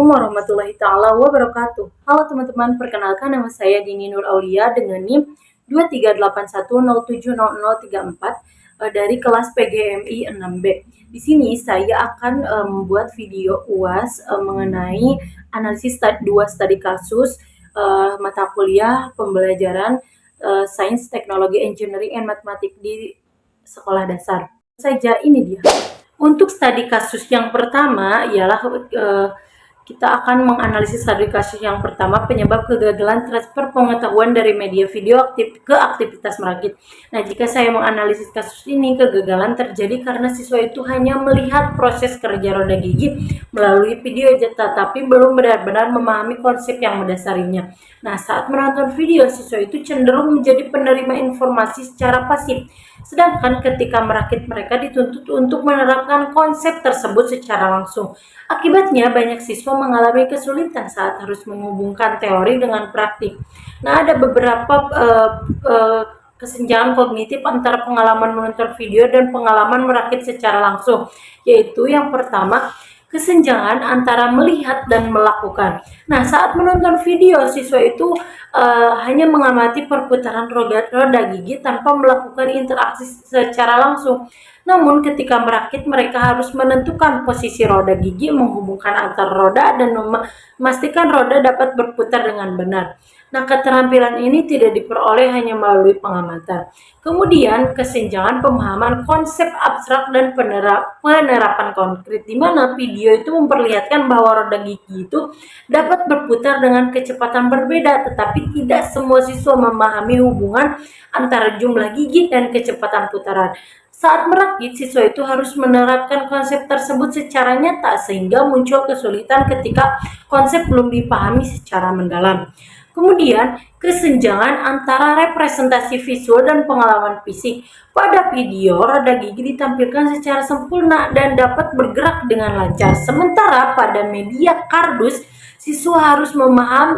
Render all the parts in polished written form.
Assalamualaikum warahmatullahi taala wabarakatuh. Halo teman-teman, perkenalkan nama saya Dini Nur Aulia dengan NIM 2381070034 dari kelas PGMI 6B. Di sini saya akan membuat video UAS mengenai analisis 2 studi kasus mata kuliah pembelajaran Sains, Teknologi, Engineering, and Matematik di sekolah dasar. Saja ini dia. Untuk studi kasus yang pertama ialah kita akan menganalisis studi kasus yang pertama, penyebab kegagalan transfer pengetahuan dari media video ke aktivitas merakit. Nah, jika saya menganalisis kasus ini, kegagalan terjadi karena siswa itu hanya melihat proses kerja roda gigi melalui video tetapi belum benar-benar memahami konsep yang mendasarinya. Nah, saat menonton video, siswa itu cenderung menjadi penerima informasi secara pasif. Sedangkan ketika merakit, mereka dituntut untuk menerapkan konsep tersebut secara langsung. Akibatnya, banyak siswa mengalami kesulitan saat harus menghubungkan teori dengan praktik. Nah, ada beberapa kesenjangan kognitif antara pengalaman menonton video dan pengalaman merakit secara langsung, yaitu yang pertama, kesenjangan antara melihat dan melakukan. Nah, saat menonton video, siswa itu hanya mengamati perputaran roda gigi tanpa melakukan interaksi secara langsung. Namun, ketika merakit, mereka harus menentukan posisi roda gigi, menghubungkan antar roda, dan memastikan roda dapat berputar dengan benar. Nah, keterampilan ini tidak diperoleh hanya melalui pengamatan. Kemudian, kesenjangan pemahaman konsep abstrak dan penerapan konkret, di mana video itu memperlihatkan bahwa roda gigi itu dapat berputar dengan kecepatan berbeda, tetapi tidak semua siswa memahami hubungan antara jumlah gigi dan kecepatan putaran. Saat merakit, siswa itu harus menerapkan konsep tersebut secara nyata, sehingga muncul kesulitan ketika konsep belum dipahami secara mendalam. Kemudian, kesenjangan antara representasi visual dan pengalaman fisik. Pada video, roda gigi ditampilkan secara sempurna dan dapat bergerak dengan lancar. Sementara pada media kardus, siswa harus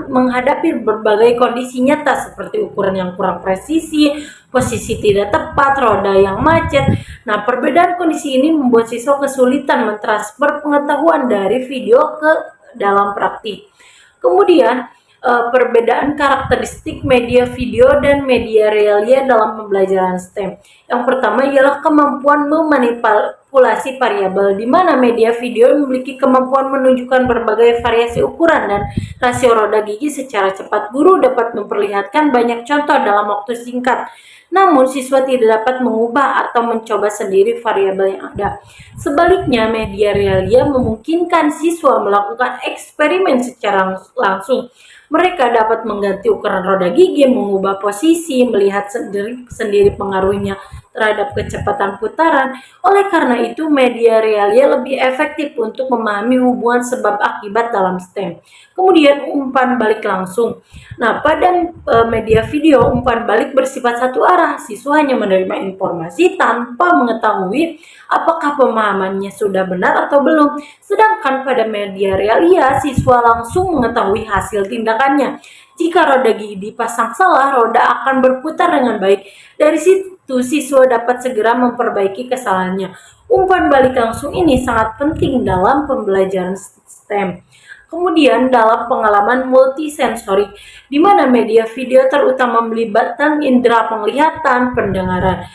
menghadapi berbagai kondisi nyata seperti ukuran yang kurang presisi, posisi tidak tepat, roda yang macet. Nah, perbedaan kondisi ini membuat siswa kesulitan mentransfer pengetahuan dari video ke dalam praktik. Kemudian, perbedaan karakteristik media video dan media realia dalam pembelajaran STEM. Yang pertama ialah kemampuan memanipulasi variabel, di mana media video memiliki kemampuan menunjukkan berbagai variasi ukuran dan rasio roda gigi secara cepat. Guru dapat memperlihatkan banyak contoh dalam waktu singkat. Namun, siswa tidak dapat mengubah atau mencoba sendiri variabel yang ada. Sebaliknya, media realia memungkinkan siswa melakukan eksperimen secara langsung. Mereka dapat mengganti ukuran roda gigi, mengubah posisi, melihat sendiri pengaruhnya terhadap kecepatan putaran. Oleh karena itu, media realia lebih efektif untuk memahami hubungan sebab akibat dalam STEM. Kemudian, umpan balik langsung. Nah, pada media video, umpan balik bersifat satu arah. Siswa hanya menerima informasi tanpa mengetahui apakah pemahamannya sudah benar atau belum. Sedangkan pada media realia, siswa langsung mengetahui hasil tindakannya. Jika roda gigi dipasang salah, roda akan berputar dengan baik. Dari situ, siswa dapat segera memperbaiki kesalahannya. Umpan balik langsung ini sangat penting dalam pembelajaran STEM. Kemudian dalam pengalaman multisensorik, di mana media video terutama melibatkan indera penglihatan, pendengaran.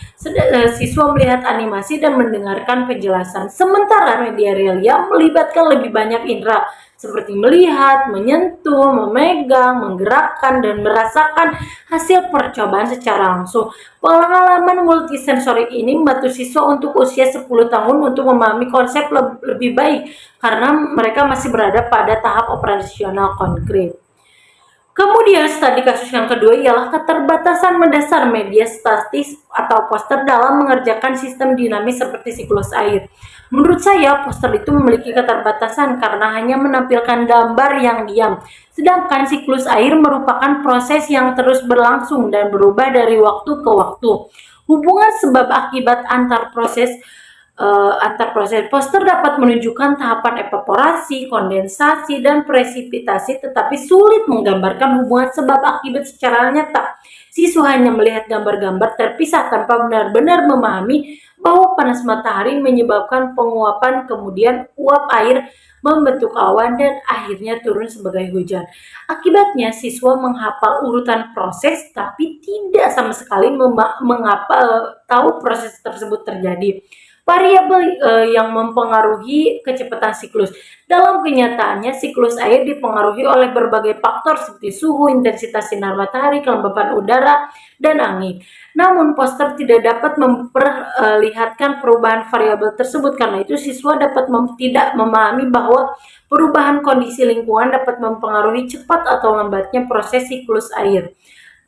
Siswa melihat animasi dan mendengarkan penjelasan. Sementara media realia melibatkan lebih banyak indera, seperti melihat, menyentuh, memegang, menggerakkan, dan merasakan hasil percobaan secara langsung. Pengalaman multisensorik ini membantu siswa untuk usia 10 tahun untuk memahami konsep lebih baik karena mereka masih berada pada tahap operasional konkret. Kemudian studi kasus yang kedua ialah keterbatasan mendasar media statis atau poster dalam mengerjakan sistem dinamis seperti siklus air. Menurut saya, poster itu memiliki keterbatasan karena hanya menampilkan gambar yang diam. Sedangkan siklus air merupakan proses yang terus berlangsung dan berubah dari waktu ke waktu. Hubungan sebab akibat antar proses antar proses. Poster dapat menunjukkan tahapan evaporasi, kondensasi, dan presipitasi, tetapi sulit menggambarkan hubungan sebab akibat secara nyata. Siswa hanya melihat gambar-gambar terpisah tanpa benar-benar memahami bahwa panas matahari menyebabkan penguapan, kemudian uap air membentuk awan dan akhirnya turun sebagai hujan. Akibatnya siswa menghafal urutan proses tapi tidak sama sekali tahu proses tersebut terjadi. Variabel yang mempengaruhi kecepatan siklus. Dalam kenyataannya, siklus air dipengaruhi oleh berbagai faktor seperti suhu, intensitas sinar matahari, kelembapan udara, dan angin. Namun, poster tidak dapat memperlihatkan perubahan variabel tersebut. Karena itu, siswa dapat tidak memahami bahwa perubahan kondisi lingkungan dapat mempengaruhi cepat atau lambatnya proses siklus air.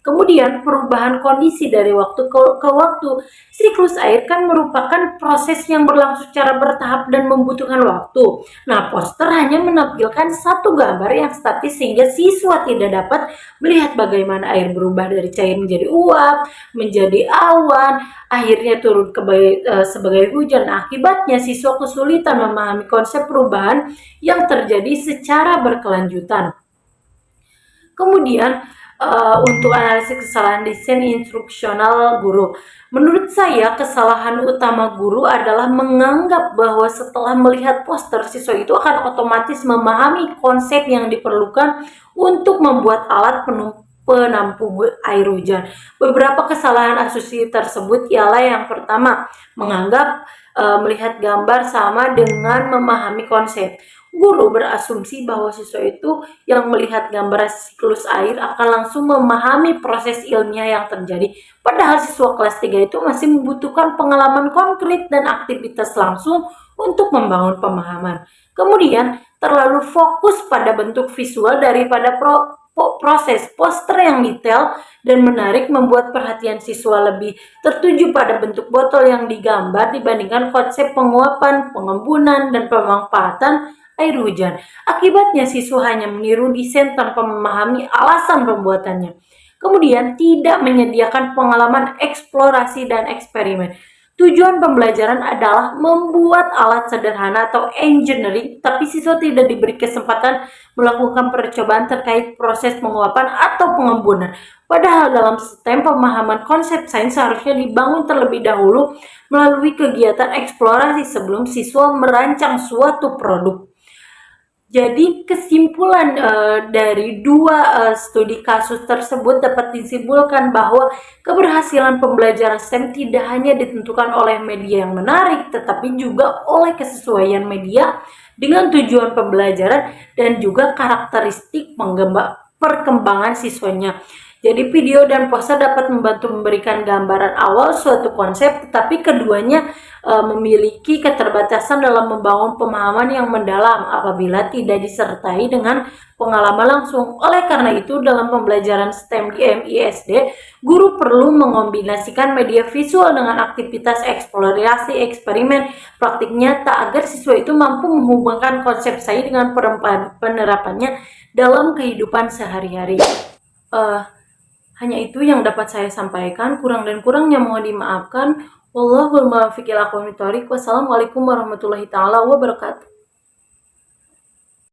Kemudian perubahan kondisi dari waktu ke waktu. Siklus air kan merupakan proses yang berlangsung secara bertahap dan membutuhkan waktu. Nah, poster hanya menampilkan satu gambar yang statis sehingga siswa tidak dapat melihat bagaimana air berubah dari cair menjadi uap, menjadi awan, akhirnya turun sebagai hujan. Nah, akibatnya siswa kesulitan memahami konsep perubahan yang terjadi secara berkelanjutan. Kemudian untuk analisis kesalahan desain instruksional guru. Menurut saya, kesalahan utama guru adalah menganggap bahwa setelah melihat poster, siswa itu akan otomatis memahami konsep yang diperlukan untuk membuat alat penampung air hujan. Beberapa kesalahan asumsi tersebut ialah yang pertama, menganggap melihat gambar sama dengan memahami konsep. Guru berasumsi bahwa siswa itu yang melihat gambar siklus air akan langsung memahami proses ilmiah yang terjadi. Padahal siswa kelas 3 itu masih membutuhkan pengalaman konkret dan aktivitas langsung untuk membangun pemahaman. Kemudian, terlalu fokus pada bentuk visual daripada proses. Poster yang detail dan menarik membuat perhatian siswa lebih tertuju pada bentuk botol yang digambar dibandingkan konsep penguapan, pengembunan, dan pemanfaatan air hujan. Akibatnya siswa hanya meniru desain tanpa memahami alasan pembuatannya. Kemudian tidak menyediakan pengalaman eksplorasi dan eksperimen. Tujuan pembelajaran adalah membuat alat sederhana atau engineering, tapi siswa tidak diberi kesempatan melakukan percobaan terkait proses penguapan atau pengembunan. Padahal dalam sistem pemahaman konsep sains seharusnya dibangun terlebih dahulu melalui kegiatan eksplorasi sebelum siswa merancang suatu produk. Jadi kesimpulan dari dua studi kasus tersebut dapat disimpulkan bahwa keberhasilan pembelajaran STEM tidak hanya ditentukan oleh media yang menarik, tetapi juga oleh kesesuaian media dengan tujuan pembelajaran dan juga karakteristik perkembangan siswanya. Jadi video dan poster dapat membantu memberikan gambaran awal suatu konsep, tetapi keduanya memiliki keterbatasan dalam membangun pemahaman yang mendalam apabila tidak disertai dengan pengalaman langsung. Oleh karena itu, dalam pembelajaran STEM di MISD, guru perlu mengombinasikan media visual dengan aktivitas eksplorasi, eksperimen, praktik nyata agar siswa itu mampu menghubungkan konsep sains dengan penerapannya dalam kehidupan sehari-hari. Hanya itu yang dapat saya sampaikan, kurang dan kurangnya mohon dimaafkan. Wallahul muwaffiq ila aqwamit thoriq. Wassalamualaikum warahmatullahi taala wabarakatuh.